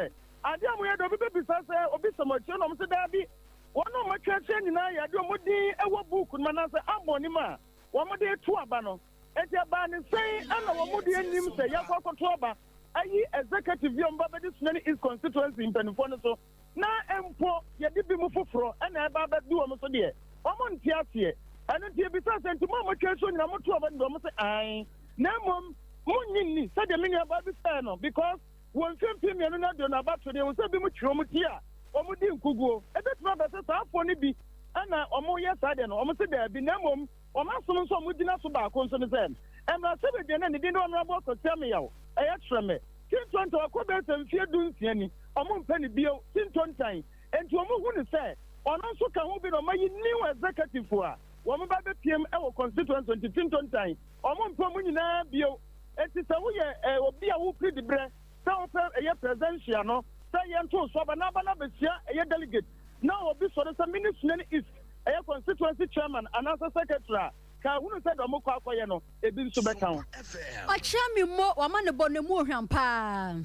I don't know the besides or be so much, you know, Mr. Darby. One of my church and I do a book with Manasa Ambonima. One more day, 2 abano. As your band is saying, I know what the name say, Yako Toba. I executive young Baba, this many is constituency in Penfono. So now, Empo, you did be Mufro, and I Baba do almost a dear. I'm on Tiatia, and then besides, and to Mamma Church, and I'm not to almost I. Now, Mum, Munini said a million about the stand because one film and another about today was a bit much romutia, or Mudim Kugo, and that's not a funny be, and or more yes, I don't know, almost there be no mum. Or Master some would not so back on the same. And I said again, and they didn't know about to tell me out. I extra me. Since one to a quarter and fear doing any, a moon penny bill, since one time, and to a moon who say, or also can be on my new executive for one about the PM our constituents on the Tinton time, or moon Pomuna bill. It is a way or be a who pretty bread, so a year presidential, say and to Swabanabana, a delegate. Now, this for the ministry is. A constituency chairman and as a secretary, who said Omoko Akoyeno, a bit to back down. I chame you more, or man, a bonnet more, pa.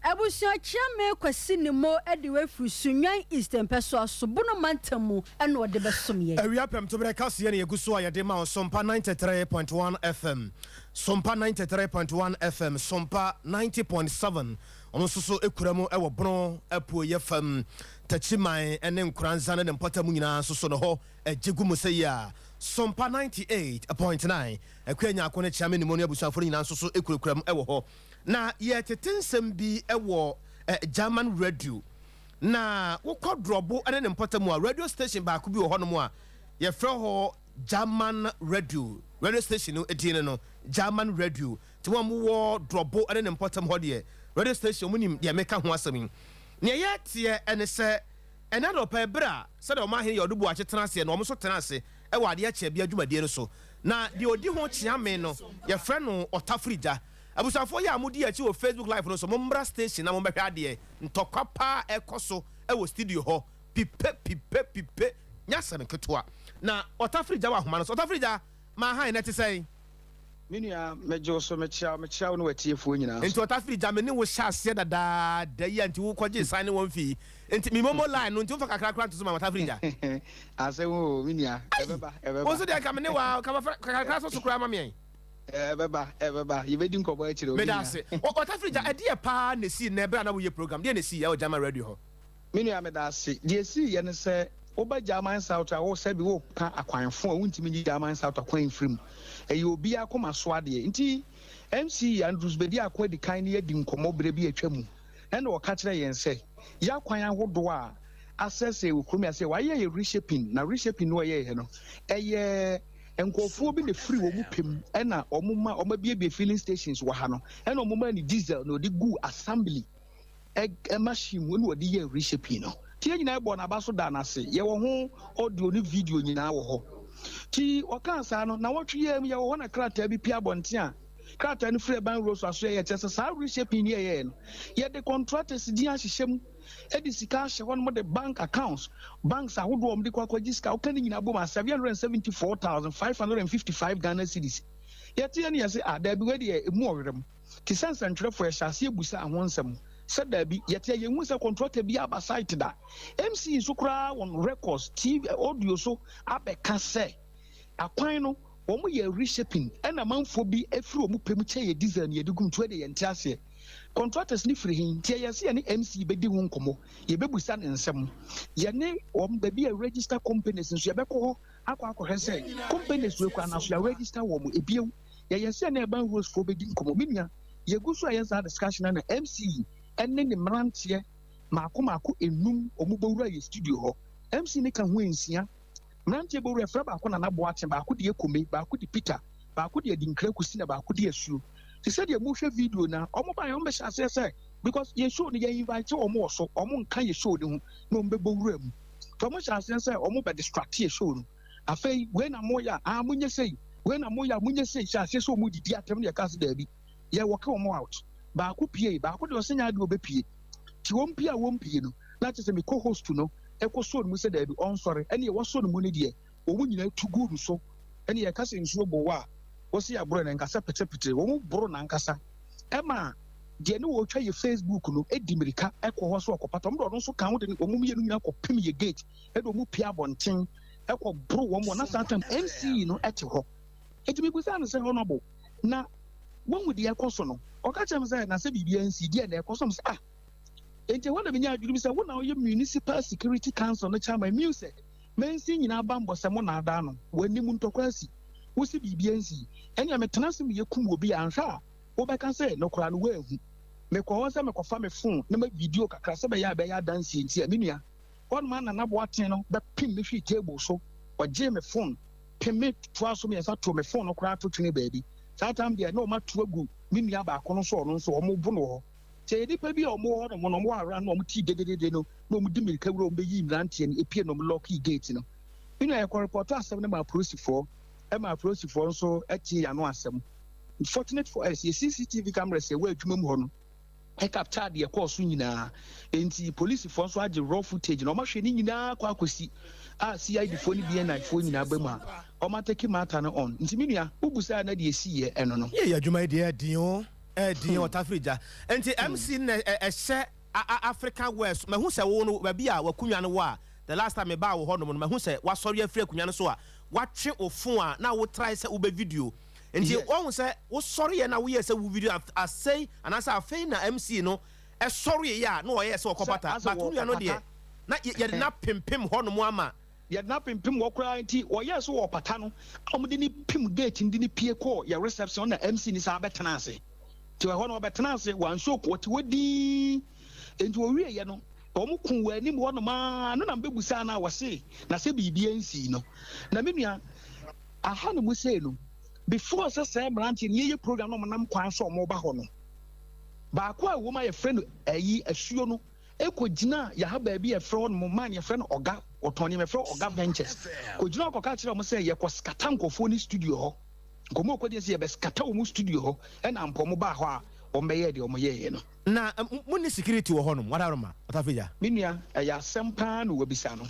Abusua chiame kwasi ne mo ede we fru Sunyan Eastern Peso asobono mantamu ene ode besomye. Ewia pem to breka se ne yeguso ayade ma Sompa 93.1 FM. Sompa 93.1 FM, Sompa 90.7. Ono soso ekuramu ewo bono epo ye fam tachiman ene nkranza ne mpatamu nyina soso no ho ejegumu se ya. Sompa 98.9 ekwenya akone chiame ne mo ne abusuafo nyina soso ekuramu ewo ho. Na ye tetensem bi ewo German radio na wokɔ drobo ene ne mpatamu a radio station ba ko bi wo hono mu a ye frɛ ho German radio station no edine no German radio ti wo mu wo drobo ene ne mpatamu ho de radio station mu nim de meka ho asɛm ne ye tie ene sɛ ena do pa bra sɛ de o ma hen ye odubu a chetena ase na o mo so tena ase e wa de a che bia dwumadie no so na de odi ho chiame no ye frɛ no otafrija abusafo ya amudi achi wo Facebook live no so mombra station na mombehwe ade ntokwa pa ekoso e wo studio ho pipe nyasem ketoa na otafrija wa homa no so otafrija ma han na te sei minua mejo so mechia no watiefo nyina enti otafrija me ne wo sha ase dada da ya nti wo koje san ne won fi enti mi momo line no nti wo fa kakra to so ma otafrija ase wo minua ebeba wo so de ka me ne wa kakra so kura ma me Beba, you made him come back to the Medase. What Africa, a dear pa, ne see never another your program, didn't see our German radio. Minia Medasi, dear see, and say, Oba German South, I was said, we will acquire 4 intimate German South acquiring film. And you will be a comma swadi. Indeed, MC Andrews Bedia quite the kind of Dinkomo Brebi a chemu. And or catch and say, Yaquine what do I assess a come say, why are you reshaping? Now reshaping no ye, a enkofo bi ne free wo mu pem ena omuma omabie filling stations wa ha no ena omuma ni diesel no de gu assembly machine wo no de ye reshaping no tie nyina ebo na ba so da na se ye wo ho audio ni video nyina wo ho ti okansa no na wotwe ye wo ho na krata bi pia bonte a krata ni free ban rose aso ye chese sa reshaping ni ye no ye de contractors di ahyehyem edi sika hye won mo de bank accounts banks ahodo om de kwa jiska o kan nyina bom 774,555 Ghana cedis yete ye ne yese da bi we de emu owerem ti sense ntwerefo ye hyase ebusa ahonsem said da bi yete ye hu se contractor bi aba site da MC so kra on records TV audio so abeka se akwan no omo ye reshaping ena manfo bi efiri omo pem che ye design ye digum to de ye ntiase contractors ni free hin tie yesi ani MC bedi ho nkomo ye bebusa ne nsem ye ne be bi a register companies nso ye beko ho akwa hese companies we kwa na so ya register wo mo ebiew ye yesi ani ban rules for bedi nkomo minia ye guso ayensa discussion na MC enne ne mrantie mako enum omo bowura ye studio ho MC ne ka ho ensia mrantie bowura fra ba ko na nabo ache ba ko de ekome ba ko de Peter ba ko de dinkra kusi na ba ko de asuo. He said you move video now. Omo ba yom be say because you show the invite omo so omo nka ye show the no mbe bowura mu. To mo say omo be distract ye show no. Afei we na moya munye say we na moya munye say say so mu didi atem ne ka se da bi. Ye work omo out. Ba ko pie ba ko de osenya de obepie. Ti won pie no. Na che say me co-host no. E ko so no mu say da bi on sorry. Ene ye wo so no mu ne de. Omo nyina tu go no so. Ene ye ka se nsuo bo wa. Wosi abro na nkasa petepete wo mu bro na nkasa ema de ne wo twa ye Facebook no edimirika ekọ ho so okopata mdo no so kan wo de omum ye no nyina kopem ye gate e do mu pia bonten ekọ bro wo mo na santam MC no ete ho etimi gusa no se honorable na wo mu de ekoso no oka chem say na se bibia NC de na ekoso so ente wona benya adwuru se wo na ye municipal security council no chairman music mensi nyina ba mbose mo na ada no wani mu ntokwasi wosi bibiansi enya metena se me kum obi anhwa wo beka se no kora no wahu me ko won se me ko fa me phone na ma video kakra se be ya dance nti aminua won ma na nabo aten no be pin me hwi table so oje me phone pin me to aso me sa to me phone no kora to twene baabi that time there no ma to agu minua ba ko no so no so omo bu no ho che edipa bi omo ho no mo ara no omo ti dedede no no mo di mirika wuro be yi mrantie no epie no lock gate no minua e ko report asem ne ma police for Emma approach for so eti ano asem. Fortunate for us, CCTV cameras say we adwuma mu ho no. E capture the course nyina. Enti police for so age raw footage no ma hwe ni nyina kwa akosi. CID phone bi na phone nyina ba mu a. O ma take matter no on. Nti minua ubusa na de esi ye eno no. Ye adwuma de adin o. Di Otafrija. Enti MC na African West. Me hu se wo no ba bia wakunwa no wa. The last time me ba wo ho no me hu se wasori afri akunwa no so a watwe ofun a na wo try se wo be video. Enti wo se wo sori ye na wo ye se wo video asay anasa afei na MC no sori ya na wo ye se okopata. But kunwa no de na ye na pimpim ho no mo ama. Ye na pimpim wo kra nti wo ye so wo pata no omde ni pim gate ndi ni pie call ya reception na MC ni sa betena ase. Ti wo no betena ase wan show ko ti wodi enti wo wie ye no omu kun wani mo no ma no na mbebusa na wo se na se bibia nsi no na menua aha no mu se no before say branch ni ye program no nam kwan so mo ba ho no ba ko a wo ma ye friend ayi asuo no ekogina ya ha ba bi ye friend mo man ye friend oga otoni me friend oga ventures kogina ko ka kire mo say ye ko skata nkofo ni studio ho komo ko de se ye be skata wo mu studio ho e na mpo mo ba ho a o meye de o mo ye no na muni security wo honom wadaroma Otafrija minia ya Sompa no wabisa no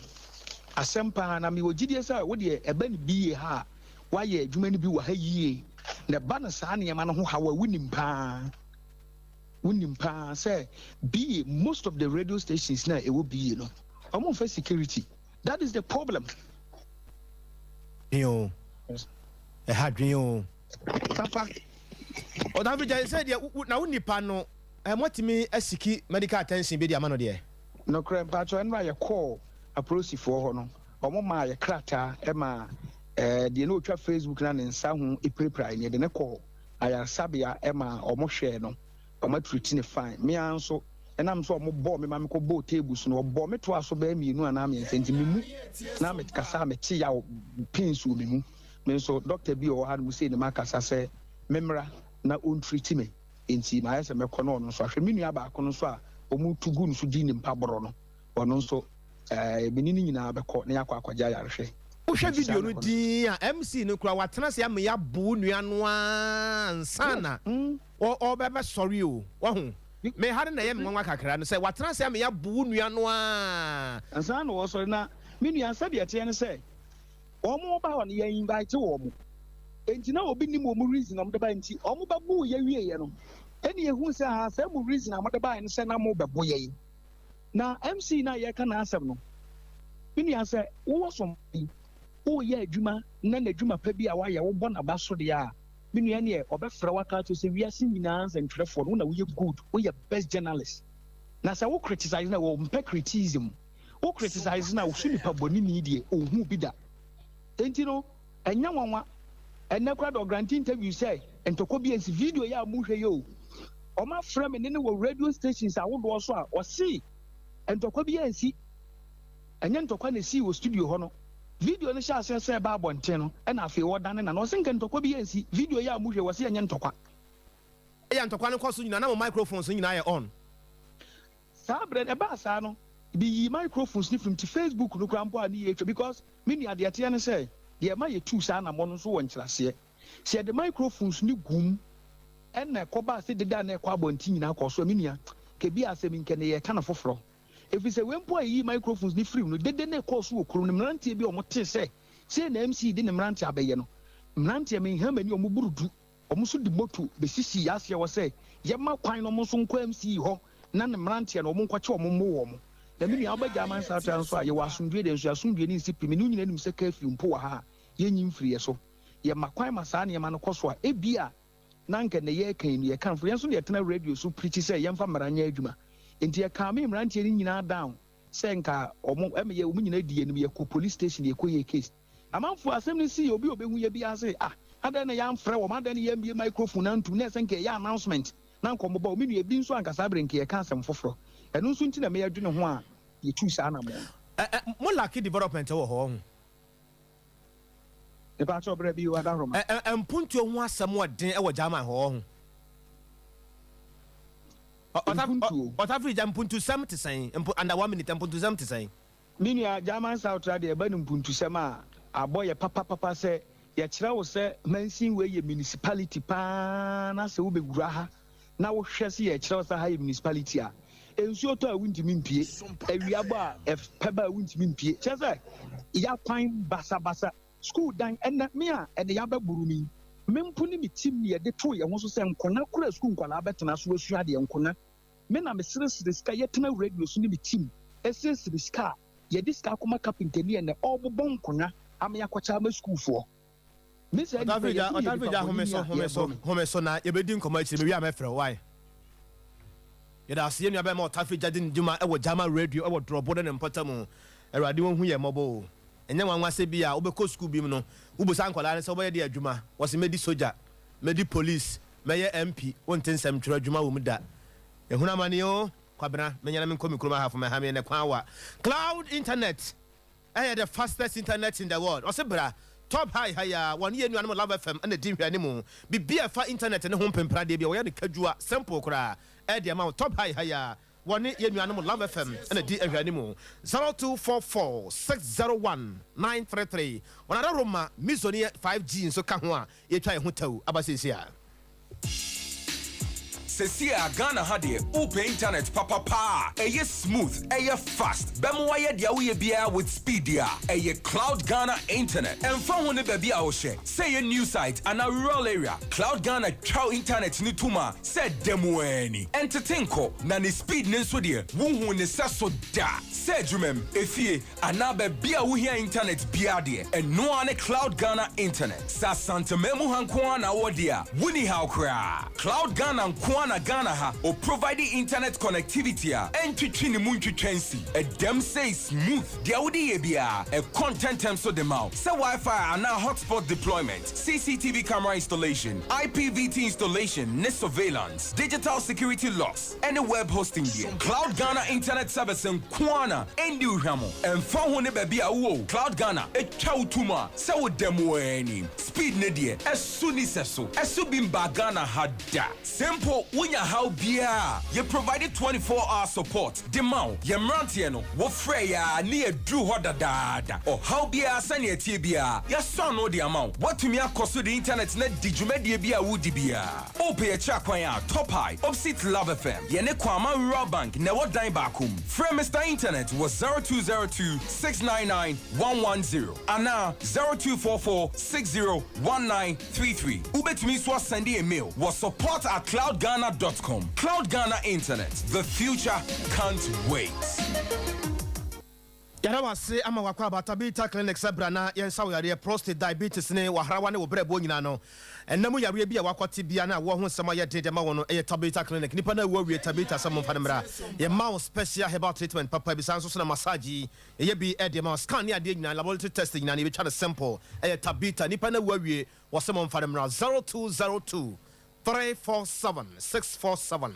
Sompa na mi wogidie sa wo de eba ni biye ha wa ye adwuma ni bi wa ha yie na ba na sa ne ma no ho ha wa wunim pa say be most of the radio stations now it will be omo for security. That is the problem. Yo hadrio papa Otafrija said na unipa no motimi asiki medical attention be di amano de no crem patcho en ba ye call approach for ho no omo ma ye krata e ma de no twa Facebook na ne nsa ho ipiripira ne de ne call aya sabia e ma omo hwe no omo treat ne fine me anso enam so omo bo me ma me ko bo tables no bo me to aso ba mienu ana me senti me mu na me kasa me ti ya pins wo me mu me so doctor bi o ha mu say ne makasa say memra na on treat me enti ma yesa me ko no no so ahwe me nua ba ko no so a omu tugu no so di ne mpa boro no ono so benini nyina be ko na yakwa akwaja yarehwe wohwe video no din a MC no kura watena se am ya bu nua no ansana o bebe sorry o wo me hare na ye nwanwa kakra no se watena se am ya bu nua no ansana wo sorry na me nua sabe ate ne se omo ba won ye invite wo mo enti na obi ni mo reason am de ba enti omo ba bu ye wie ye no eni ehu se ha se mo reason am de ba ne se na mo be bo ye na MC na ye ka na asem no me nua se wo so o ye adwuma na na adwuma pa bi a wa ye wo bo na ba so de a me nua ne e obefra waka to se wiase nyina nsentwerefo no na wo ye good wo ye best journalist na se wo criticize na wo mpe criticism wo criticize na wo su nipa boni ni die o hu bi da enti no enya nwanwa enne kra do grant interview say entoko bi ensi video ya mu hwe yo o ma fra me ne wo radio stations a wo do so a o si entoko bi ensi enya entoko na si wo studio ho no video no sha se ba bonten no e na afi wo dan na no senke ntokwa bi ensi video ya mu hwe wo se enye ntokwa ya ntokwa no koso nyina na mo microphones nyina ye on sabre e ba sa no bi yi microphones ni from to Facebook no krampo ani ye because me ni ade ate ne say de ma ye tu sa na mo no so wo nkyerase se de microphones ni gum en na ko ba se de da na ko abonti nyina ko so me nia ke bi asem nke ne ye kana foforo if we say when boy yi microphones ni free no dede na course wo kuro no mrantie bi o mo te say na MC de ne mrantie abaye no mrantie me ha mani o mo burudu o mo so di moto be sisi yase wo say ye ma kwan no mo so nko MC ho na ne mrantie no o mo nkwache o mo mo wo mo da mi nua obaga man sa tran so a ye wasundwe de nso asundwe ni nsi pimi no nyina nim se curfew mpo wa ha ye nyim free ye so ye ma kwan ma sa ne ma no koso a ebia na nke ne ye kan ni ye kan free so de tena radio so preach say ye mfa maranya adwuma enti ya ka me mrantie ni nyina down say nka omo emeye omo nyina die ni ye ko police station ye ko ye case amanfo asem ni si obi obehu ye bi ase ada na ya mfrɛ wo ada na ya mbie microphone antum na se nka ye announcement na nko mo mi nu ebi nso anka sabre nka ye ka asem foforo eno nso nti na me yadwene ho a ye tu sa na mo mo lucky development wo ho e ba cho bra bi wa da roma mpuntu ho asem odin e wo jama ho Otafrija mpuntu sam te sen under 1 minute mpuntu sam te sen minia German South radio eba ni mpuntu sam a aboye papa se ye kira wo se mansin we ye municipality pa na se wo begura ha na wo hwe se ye kira wo se ha ye municipality a ensuo to a wuntimi mpie awiabo a peba a wuntimi mpie che se ya kwan basa school dan ena me a ene ya baburu mi Mempuni mi team ni yɛde to yɛn ho so sɛ nkɔna kura school nkɔla abɛtena so asua deɛ nkɔna me na mesere sika yɛtena radio so ne mi team ɛsere sika yɛde sika akɔma carpenter ni ɛnɛ ɔbobɔ nkɔna ama yɛakɔkyɛ ama school foɔ homeso na yɛbɛdi nkɔmmɔ akyiri mewi a mɛfrɛ why yɛda aseɛ nua bɛma ɔtafrigya de ne dwuma ɛwɔ German radio ɛwɔ drɔbo ne mpɔta mu awurade wɔn hu yɛ mmɔbɔ ɛnyɛ nwanwa sɛ bi a wobɛkɔ school bi mu no wobusa nkɔlaa ne sɛ wobɛyɛ de adwuma wɔse mɛdi soja mɛdi police mɛyɛ MP wonte nsɛm twerɛ adwuma wɔ mu da ɛhunu amane o kwabena menyana menkɔ me kurom ahafo mɛha me ne kwan wa cloud internet ɛyɛ the fastest internet in the world ɔse bra top high ya one year nu Love FM and the team here anymore be fa internet ne ho pempra de bia wo ya ne kadua simple kra e de ma top high ya one year nu Love FM and the team here anymore 0244601933 onada roma mizoni 5G so ka ho a ye twa e ho taw abasesia Sesia Ghana Hadi open internet papa eye smooth eye fast bemo waye dia wo ye bia with speed ya eye Cloud Ghana internet and from one baby a wo share say a new site and a rural area Cloud Ghana chow internet ni tuma said demo any entertain ko na ni speed ne so de wo hu ne so da say dwumem efie ana baby a wo hia internet bia de and no ane Cloud Ghana internet sa santa memu hanko na wo dia wuni how kra Cloud Ghana na Ghana ha or providing internet connectivity and twitchini muntwitwensi a dem say smooth dia wodi ebia a content term so dem out say Wi-Fi and now hotspot deployment CCTV camera installation IPVT installation net surveillance digital security locks and a web hosting there Cloud Ghana internet service in Kwana and Uhamo and phone one baby a wo Cloud Ghana a chow tuma say with dem any speed ne dia as soon as so as subimba Ghana hada simple Unya how bia you provided 24-hour support demand ye mrantie no wo freya near drew hoda dada or how bia sani etie bia ya son no the amount what to me akoso the internet net dijumedie bia wudi bia ope e cha kwan ya top high opposite Love FM ye ne kwama rural bank na wo dan bakum frame Mr Internet was 0202-699-110 and now 0244-601933 ubetumi so send a mail was support@cloudghana.com. Cloud Ghana Internet. The future can't wait. Yara se ama wakwa batabita clinic sabrana yensa wo yare prostate diabetes ne wahrawa ne wo brebo nyina no enam yare bia wakwati bia na wo ho nsema ye dede ma wo no tabita clinic nipa na wo wie tabita sam mfademra ye ma special herbal treatment papa bi sanso so na massage ye bi ede ma scan ne ade nyina laboratory test nyina ne bi twa simple tabita nipa na wo wie wo sam mfademra 0202 347-647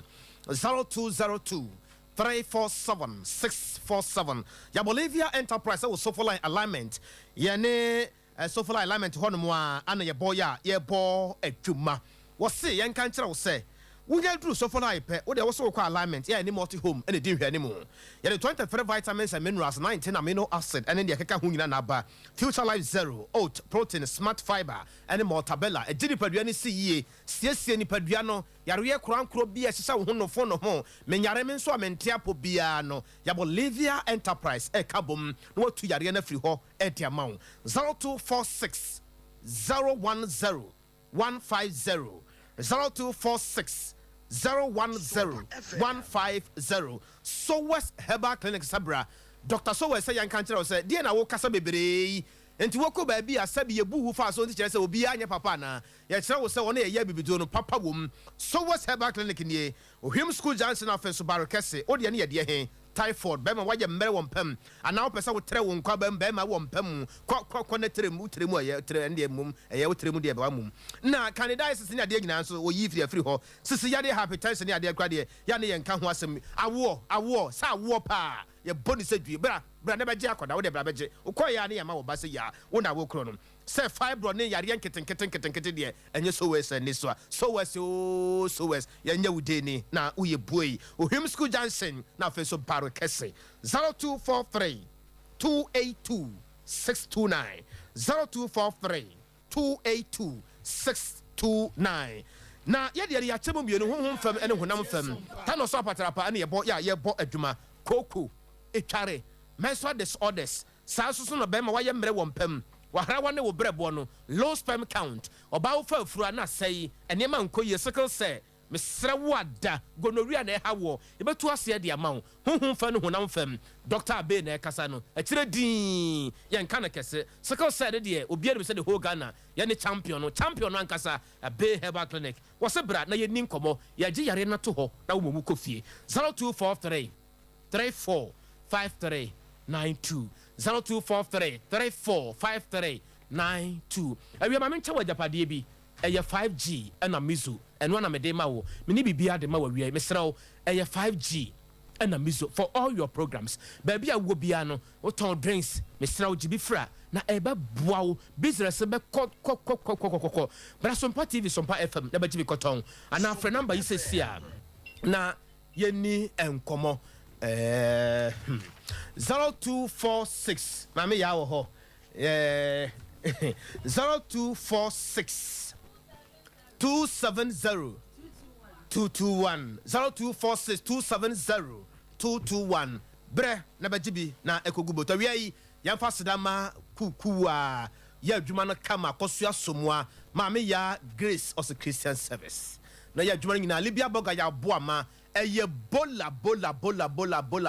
0202-347-647 ya Bolivia Enterprise was sofa line alignment yene sofa line alignment hono mo a ana ye boya ye bo adwuma wo se yen kan kire wo se wunya dru sofa line pe wo de wo so kwa alignment ya ni multi home ene di hwani mu ye the 23 vitamins and minerals 19 amino acid ene de keka ho nyina na ba future life zero oat protein smart fiber ene mortabella e gini padua ne siye siesie ni padua no yare ye krankro bia sisa wo ho no fo no ho menyare me nso amente apo bia no ya Bolivia Enterprise e kabom no watu yare na firi ho e dia mawo 0246 010 150 0246 010-150 So West Herbal Clinic Sabra Dr. So West say yan kan kire say die na wo kasa bebre enti woko ba bi asabi ye buhu fa so nti kire say obi anya papa na ye kire wo say wona ye ya bibido no papa wom So West Herbal Clinic nie Ohim School Junction afenso barokese o de ne ye de he typhoid bema waje mmere won pam ana wo pesa wo tre won kwa bema won pam kwa na tremu aye tre ende mum aye wo tremu de ba mum na candidiasis ne ade nyina so wo yi firi ho sisi ya de hypertension ne ade kwa de ya ne yenka ho asem awo sa awo pa ye boni sedue bra ne beje akoda wo de bra beje ukoya ne yama wo ba se ya wo na wo kro no se fibro ne yare nketen de enye so wes ne so wes ya nya wude ni na uye buoi Ohim School Junction na fe so baro kese 0243 282 629 0243 282 629 na ye de ya chemu mienu honhom fam ene honam fam ta no so apatrapa ene ye bo adwuma koko etware menstrual disorders sa so no be ma waye mre won pam wahara ne wo brebo no low sperm count oba wo fa afura na sei enema nkoye sickle cell mesra wada gonorrhea na ha wo ebetu ase de amawo honhom fa no honam fam Dr. Abe na kasa no akire din yen kana kese sickle cell de obi ade se de whole Ghana ye ne champion no ankasa Abe Herbal Clinic wose bra na ye nin komo ye agi yare na to ho na wo mu kofie 0243 34 53 92 0243 34 53 92 awi ma mencha wajapade bi eye 5G na mizo eno na mede ma wo meni bibia de ma wa wi mesrew eye 5G na mizo for all your programs baby a wo bia no wo ton drinks mesrew gibi fra na eba boa wo business be ko bra Sompa TV Sompa FM na ba gibi koton ana frɛ number yi sesia na yeni enkomo 0246 mame ya wo ho 0246 270 221 0246 270 221 bre na bajibi na ekogubo to wi yamfa sedama kuku a ya adwuma no kama kosua somua mame ya Grace of Christian Service na ya adwuma nyina libia boga ya boama eye bola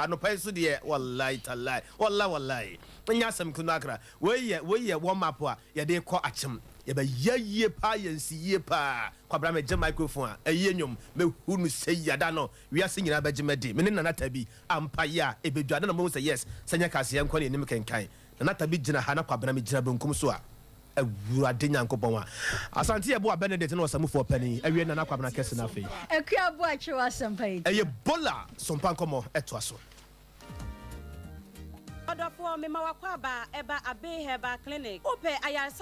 no penso de wallahi tallahi wallahi nya sam kunakra we ye warm up a ye de ko achem ye ba ye pa yensi ye pa kwabra me je microphone a eye nyom me hunu sei yada no wi ase nyina ba je mede me ne nata bi ampa ya ebeduade na mo say yes sanya kase ye nkwane nim kenkan nata bi gina ha na kwabra me gina benkum so a awurade nyankopon a asante ye bo a Benedict na osamufo pani awie na kwabra kese na afei akua bo a chewa sampai eye bola Sompa nkomo eto aso Odofo me ma wakwa ba eba Abe Herbal Clinic ope ayaresa